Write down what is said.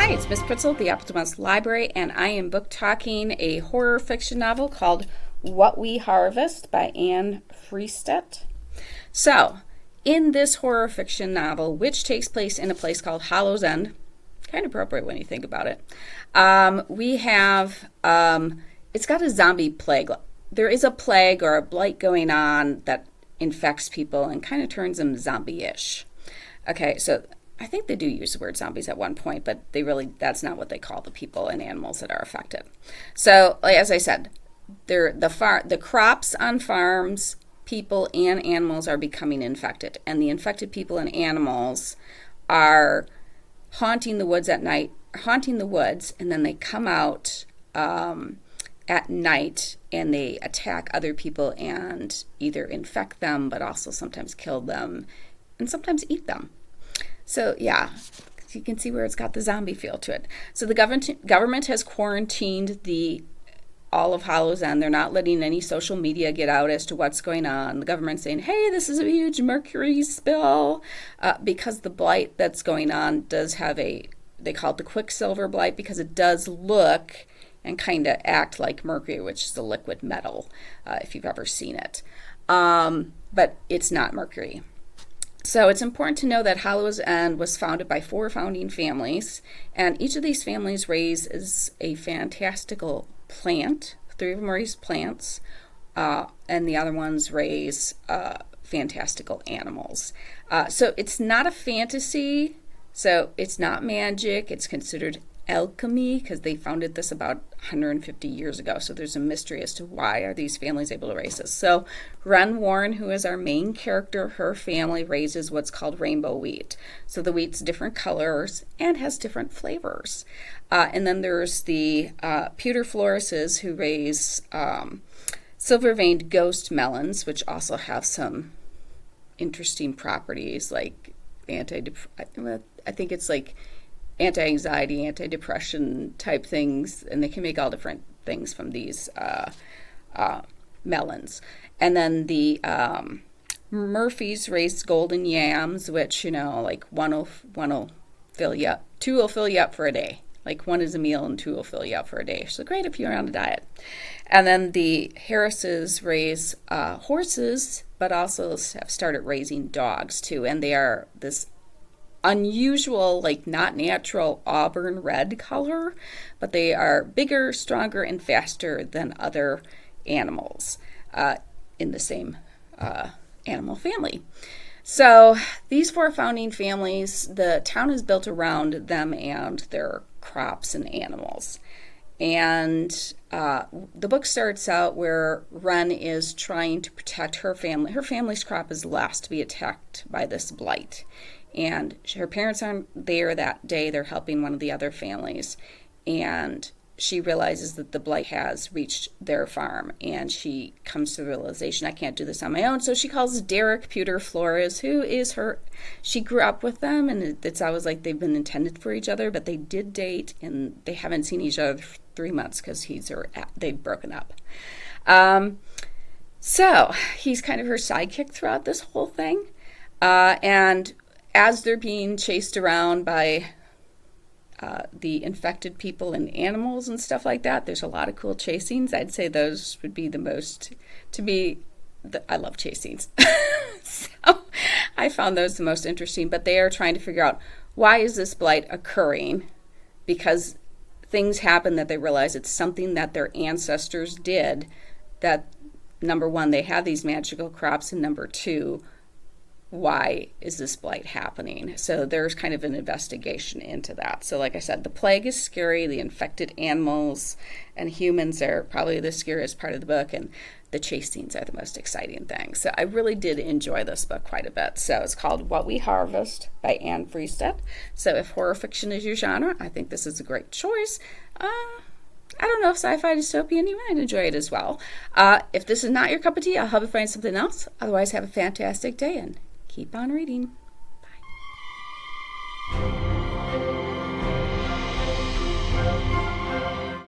Hi, it's Miss Pritzel at the Optimus Library, and I am book talking a horror fiction novel called What We Harvest by Anne Fraistat. So, in this horror fiction novel, which takes place in a place called Hollow's End, kind of appropriate when you think about it, we have, it's got a zombie plague. There is a plague or a blight going on that infects people and kind of turns them zombie-ish. Okay, so I think they do use the word zombies at one point, but that's not what they call the people and animals that are affected. So, as I said, the crops on farms, people and animals are becoming infected, and the infected people and animals are haunting the woods at night, and then they come out at night and they attack other people and either infect them, but also sometimes kill them and sometimes eat them. So yeah, you can see where it's got the zombie feel to it. So the government has quarantined all of Hollow's End. They're not letting any social media get out as to what's going on. The government's saying, hey, this is a huge mercury spill, because the blight that's going on does have they call it the quicksilver blight, because it does look and kind of act like mercury, which is a liquid metal, if you've ever seen it. But it's not mercury. So it's important to know that Hollow's End was founded by 4 founding families, and each of these families raises a fantastical plant. 3 of them raise plants, and the other ones raise fantastical animals. So it's not a fantasy, so it's not magic. It's considered alchemy because they founded this about 150 years ago. So there's a mystery as to why are these families able to raise this. So Wren Warren, who is our main character, her family raises what's called rainbow wheat. So the wheat's different colors and has different flavors. And then there's the pewter florists who raise silver-veined ghost melons, which also have some interesting properties like I think it's like anti-anxiety, anti-depression type things, and they can make all different things from these melons. And then the Murphys raise golden yams, which, like one will fill you up, 2 will fill you up for a day. Like 1 is a meal and 2 will fill you up for a day. So great if you're on a diet. And then the Harrises raise horses, but also have started raising dogs too. And they are this unusual, like not natural auburn red color, but they are bigger, stronger, and faster than other animals in the same animal family. So these 4 founding families, the town is built around them and their crops and animals. And the book starts out where Wren is trying to protect her family. Her family's crop is last to be attacked by this blight. And her parents aren't there that day. They're helping one of the other families. And she realizes that the blight has reached their farm. And she comes to the realization, I can't do this on my own. So she calls Derek Pewter Flores, who is she grew up with them. And it's always like they've been intended for each other. But they did date, and they haven't seen each other for 3 months because they've broken up. So he's kind of her sidekick throughout this whole thing. And as they're being chased around by the infected people and animals and stuff like that, there's a lot of cool chasings. I'd say those would be the most, to me, I love chasings. So I found those the most interesting. But they are trying to figure out, why is this blight occurring? Because things happen that they realize it's something that their ancestors did, that, number 1, they have these magical crops, and number 2, why is this blight happening? So there's kind of an investigation into that. So like I said, the plague is scary. The infected animals and humans are probably the scariest part of the book, and the chase scenes are the most exciting thing. So I really did enjoy this book quite a bit. So it's called What We Harvest by Anne Fraistat. So if horror fiction is your genre, I think this is a great choice. I don't know if sci-fi dystopian, you might enjoy it as well. If this is not your cup of tea, I'll help you find something else. Otherwise, have a fantastic day and keep on reading. Bye.